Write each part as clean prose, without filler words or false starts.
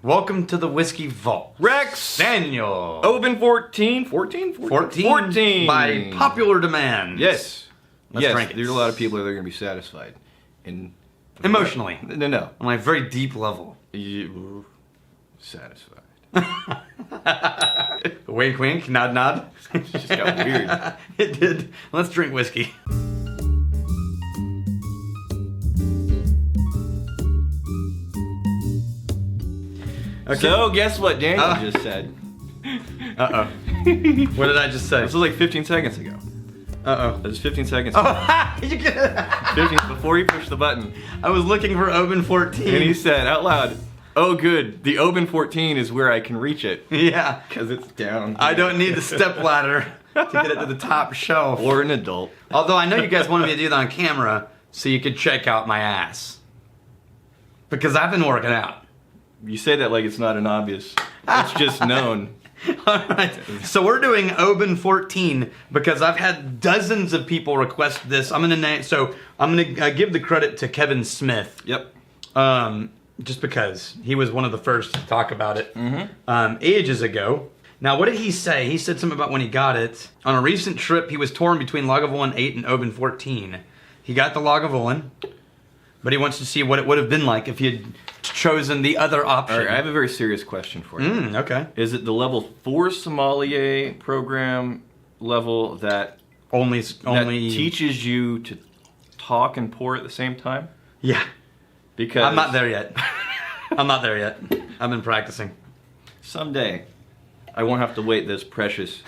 Welcome to the Whiskey Vault. Rex! Daniel! Oban 14? 14 by popular demand. Yes. Let's drink it. There's a lot of people that are going to be satisfied. Emotionally. No. On a very deep level. Satisfied. Wink, wink, nod, nod. It just got weird. It did. Let's drink whiskey. Okay. So, guess what Daniel just said? Uh-oh. What did I just say? This was like 15 seconds ago. Uh-oh. That was 15 seconds ago. ago. You get it? 15 before he pushed the button. I was looking for Oban 14. And he said out loud, "Oh good, the Oban 14 is where I can reach it." Yeah. Because it's down. I don't need the stepladder to get it to the top shelf. Or an adult. Although I know you guys wanted me to do that on camera so you could check out my ass. Because I've been working out. You say that like it's not an obvious. It's just known. Alright, so we're doing Oban 14 because I've had dozens of people request this. I'm gonna give the credit to Kevin Smith. Yep. Just because he was one of the first to talk about it ages ago. Now, what did he say? He said something about when he got it. On a recent trip, he was torn between Lagavulin 8 and Oban 14. He got the Lagavulin, but he wants to see what it would have been like if he had chosen the other option. All right, I have a very serious question for you. Okay. Is it the level 4 sommelier program level that only teaches you to talk and pour at the same time? Yeah. Because I'm not there yet. I'm not there yet. I've been practicing. Someday, I won't have to wait this precious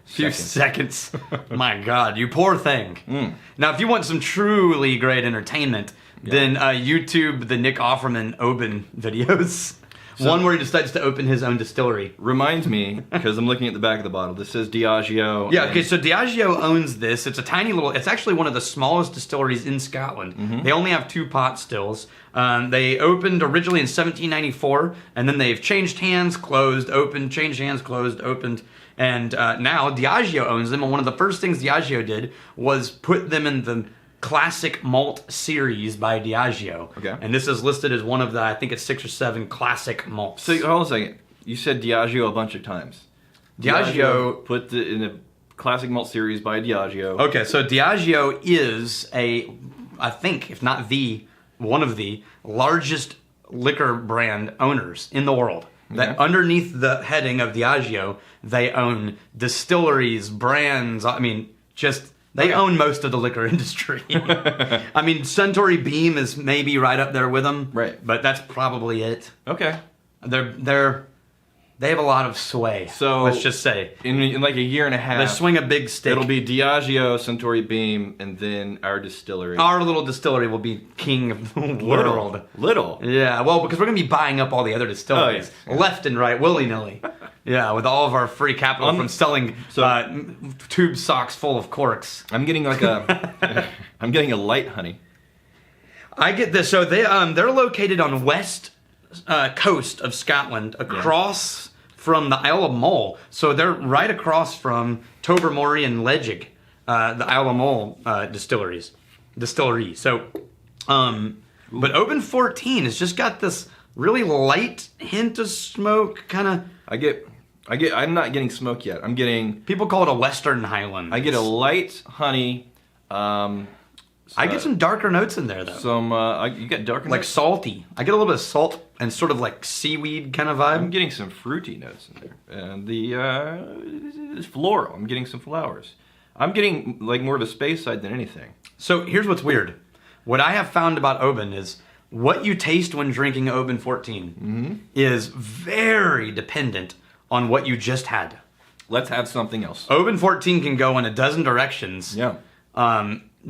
few seconds. My God, you poor thing. Now, if you want some truly great entertainment, then YouTube the Nick Offerman Oban videos. One where he decides to open his own distillery. Reminds me, because I'm looking at the back of the bottle, this says Diageo. Yeah, okay, so Diageo owns this. It's a tiny little, it's actually one of the smallest distilleries in Scotland. They only have 2 pot stills. They opened originally in 1794, and then they've changed hands, closed, opened, changed hands, closed, opened, and now Diageo owns them, and one of the first things Diageo did was put them in the Classic Malt series by Diageo. Okay. And this is listed as one of the, I think it's 6 or 7 classic malts. So, hold on a second. You said Diageo a bunch of times. Diageo put in the Classic Malt series by Diageo. Okay, so Diageo is I think, if not one of the largest liquor brand owners in the world. That underneath the heading of Diageo, they own distilleries, brands, they own most of the liquor industry. I mean, Suntory Beam is maybe right up there with them. Right. But that's probably it. Okay. They have a lot of sway. So let's just say. In like a year and a half. They swing a big stick. It'll be Diageo, Suntory Beam, and then our distillery. Our little distillery will be king of the world. Little? Yeah, well, because we're going to be buying up all the other distilleries. Oh, yeah. Left and right, willy-nilly. Yeah, with all of our free capital from selling tube socks full of corks. I'm getting like I'm getting a light honey. I get this. So they're located on west coast of Scotland, across from the Isle of Mull. So they're right across from Tobermory and Leigh, the Isle of Mull distillery. So, but Oban 14 has just got this really light hint of smoke, kind of. I'm not getting smoke yet. I'm getting. People call it a Western Highland. I get a light honey. I get some darker notes in there, though. You get darker notes? Like salty. I get a little bit of salt and sort of like seaweed kind of vibe. I'm getting some fruity notes in there. And it's floral. I'm getting some flowers. I'm getting like more of a space side than anything. So here's what's weird. What I have found about Oban is what you taste when drinking Oban 14 is very dependent on what you just had. Let's have something else. Oban 14 can go in a dozen directions. Yeah.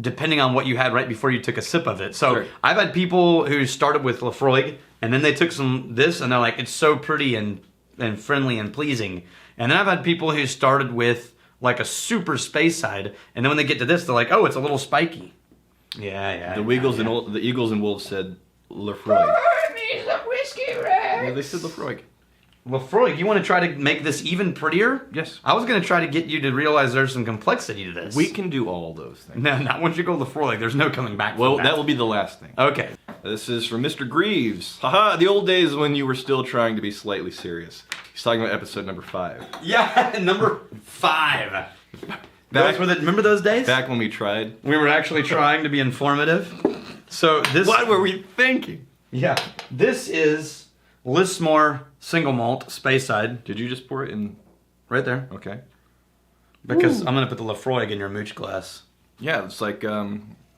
Depending on what you had right before you took a sip of it. So sure. I've had people who started with Laphroaig, and then they took this, and they're like, it's so pretty and friendly and pleasing. And then I've had people who started with like a super space side, and then when they get to this, they're like, oh, it's a little spiky. Yeah. The Eagles and Wolves said Laphroaig. Needs a whiskey, Rex. Yeah, they said Laphroaig. Laphroaig, you want to try to make this even prettier? Yes. I was going to try to get you to realize there's some complexity to this. We can do all those things. No, not once you go Laphroaig. There's no coming back from Well, that. that will be the last thing. Okay. This is from Mr. Greaves. Haha, the old days when you were still trying to be slightly serious. He's talking about episode number 5. Yeah, number 5. Remember those days? Back when we tried. We were actually trying to be informative. So this. What were we thinking? Yeah, this is Lismore single malt Speyside. Did you just pour it in? Right there. Okay. Because I'm gonna put the Laphroaig in your mooch glass. Yeah, it's like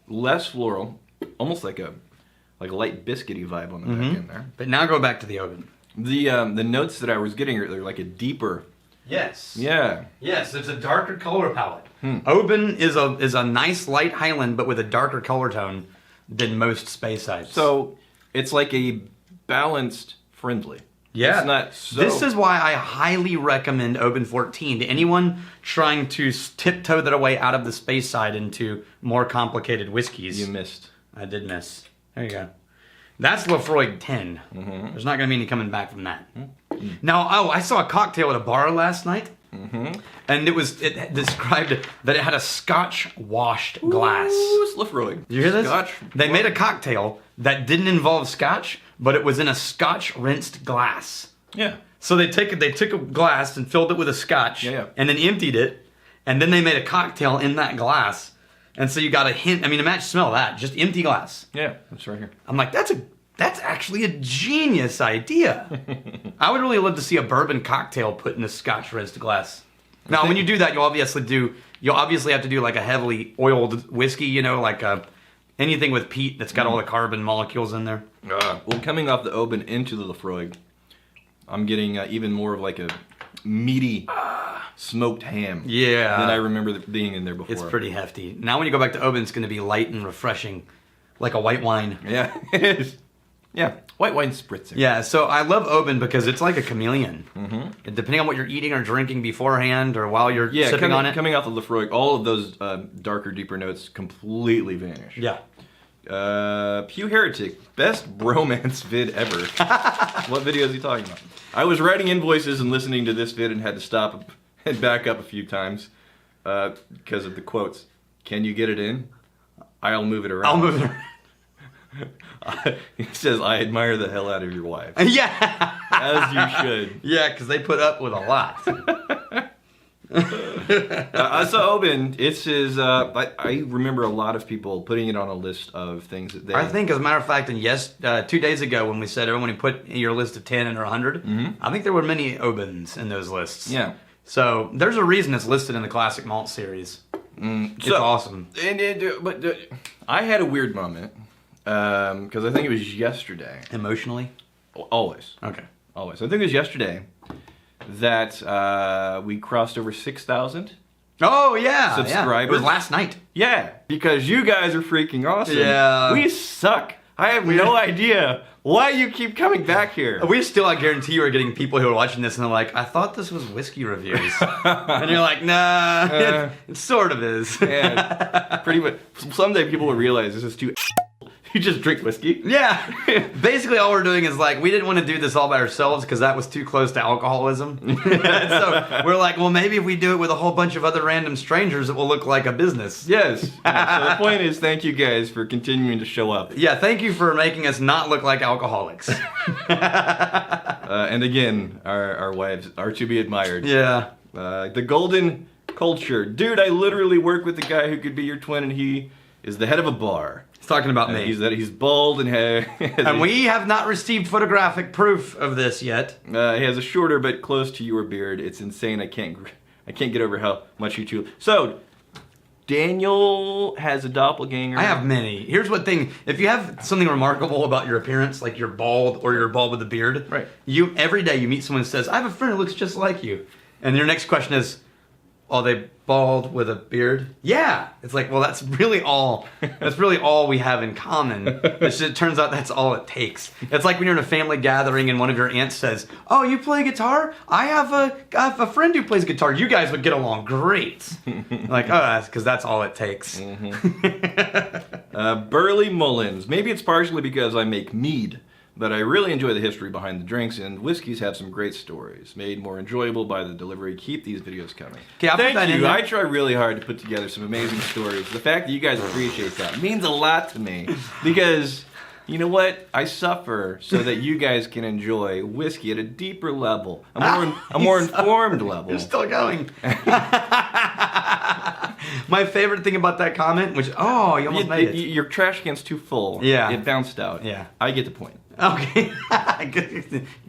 less floral, almost like a light biscuity vibe on the back end there. But now go back to the Oban. The notes that I was getting are like a deeper. Yes. Yeah. Yes, it's a darker color palette. Oban is a nice light Highland, but with a darker color tone than most Speysides. So it's like a balanced friendly. Yeah. It's not so... This is why I highly recommend Oban 14 to anyone trying to tiptoe their way out of the Speyside into more complicated whiskeys. You missed. I did miss. There you go. That's Laphroaig 10. There's not going to be any coming back from that. Now, I saw a cocktail at a bar last night, and it described that it had a Scotch washed glass. Ooh, it's Laphroaig. You hear this? Scotch. They made a cocktail that didn't involve Scotch, but it was in a Scotch rinsed glass. Yeah. So they took a glass and filled it with a Scotch, and then emptied it, and then they made a cocktail in that glass. And so you got a hint. I mean, imagine smell that, just empty glass. Yeah, that's right here. I'm like, that's actually a genius idea. I would really love to see a bourbon cocktail put in a Scotch rinsed glass. Now, when you do that, you'll obviously have to do like a heavily oiled whiskey, like anything with peat that's got all the carbon molecules in there. Well, coming off the Oban into the Laphroaig, I'm getting even more of like a meaty smoked ham. Yeah. Than I remember being in there before. It's pretty hefty. Now when you go back to Oban, it's going to be light and refreshing, like a white wine. Yeah, it is. Yeah, white wine spritzer. Yeah, so I love Oban because it's like a chameleon. Depending on what you're eating or drinking beforehand or while you're sipping on it. Coming off the Laphroaig, all of those darker, deeper notes completely vanish. Yeah. Pew Heretic, best bromance vid ever. What video is he talking about? I was writing invoices and listening to this vid and had to stop and back up a few times because of the quotes. Can you get it in? I'll move it around. I'll move it around. He says, I admire the hell out of your wife. Yeah. As you should. Yeah, because they put up with a lot. So Oban, it's his. I remember a lot of people putting it on a list of things that they. I think, as a matter of fact, and 2 days ago when we said everyone you put your list of 10 or 100, I think there were many Obans in those lists. Yeah. So there's a reason it's listed in the Classic Malt series. It's awesome. But I had a weird moment because I think it was yesterday. Emotionally? Always. Okay. Always. I think it was yesterday that we crossed over 6,000. Oh, yeah. Subscribers. Yeah. It was last night. Yeah, because you guys are freaking awesome. Yeah. We suck. I have no idea why you keep coming back here. We still, I guarantee you, are getting people who are watching this and they're like, I thought this was whiskey reviews. And you're like, nah, it sort of is. Yeah, pretty much. Someday people will realize this is too. You just drink whiskey? Yeah. Basically, all we're doing is we didn't want to do this all by ourselves because that was too close to alcoholism. So we're like, well, maybe if we do it with a whole bunch of other random strangers, it will look like a business. Yes. Yeah, so the point is, thank you guys for continuing to show up. Yeah, thank you for making us not look like alcoholics. And again, our wives are to be admired. Yeah. The golden culture. Dude, I literally work with the guy who could be your twin, and he is the head of a bar. He's talking about me. He's bald and and we have not received photographic proof of this yet. He has a shorter but close to your beard. It's insane. I can't get over how much you two. So, Daniel has a doppelganger. I have many. Here's what thing. If you have something remarkable about your appearance, like you're bald or you're bald with a beard, right? Every day you meet someone who says, I have a friend who looks just like you. And your next question is, are they bald with a beard? Yeah. It's like, well, that's really all we have in common. It turns out that's all it takes. It's like when you're in a family gathering and one of your aunts says, oh, you play guitar? I have a friend who plays guitar. You guys would get along great. Like, oh, that's because that's all it takes. Burley Mullins. Maybe it's partially because I make mead, but I really enjoy the history behind the drinks, and whiskeys have some great stories, made more enjoyable by the delivery. Keep these videos coming. Okay, I'll put that Thank in you. there. I try really hard to put together some amazing stories. The fact that you guys appreciate that means a lot to me, because You know what? I suffer so that you guys can enjoy whiskey at a deeper level, a more informed level. You're still going. My favorite thing about that comment, which, you almost made it. Your trash can's too full. Yeah. It bounced out. Yeah. I get the point. Okay.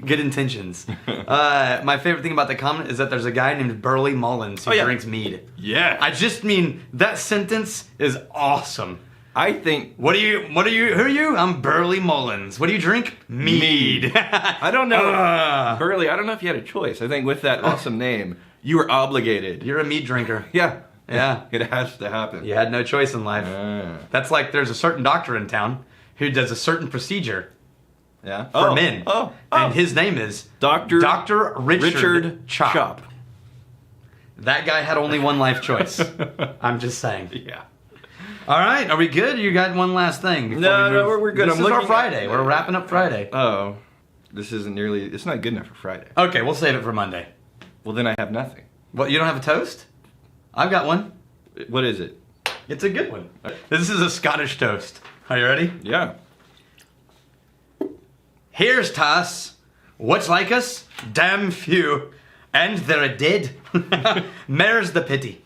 Good intentions. My favorite thing about the comment is that there's a guy named Burley Mullins who drinks mead. Yeah. I just mean, that sentence is awesome. I think... Who are you? I'm Burley Mullins. What do you drink? Mead. I don't know. Burley, I don't know if you had a choice. I think with that awesome name, you were obligated. You're a mead drinker. Yeah. Yeah. It has to happen. You had no choice in life. That's like there's a certain doctor in town who does a certain procedure for men. And his name is Dr. Richard Chop. That guy had only one life choice. I'm just saying. Yeah. All right, are we good? You got one last thing? No, we're good. This is our Friday. We're wrapping up Friday. Oh, this isn't nearly... It's not good enough for Friday. Okay, we'll save it for Monday. Well, then I have nothing. Well, you don't have a toast? I've got one. What is it? It's a good one. This is a Scottish toast. Are you ready? Yeah. Here's to us. What's like us? Damn few. And they're a dead. Mare's the pity.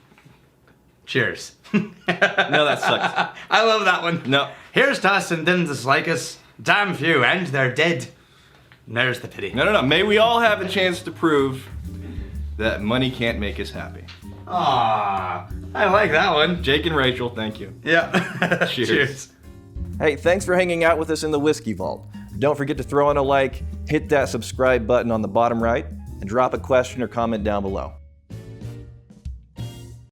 Cheers. No, that sucks. I love that one. No. Here's to us and them that's like us. Damn few. And they're dead. There's the pity. No. May we all have a chance to prove that money can't make us happy. Ah, I like that one. Jake and Rachel, thank you. Yeah. Cheers. Hey, thanks for hanging out with us in the Whiskey Vault. Don't forget to throw in a like, hit that subscribe button on the bottom right, and drop a question or comment down below.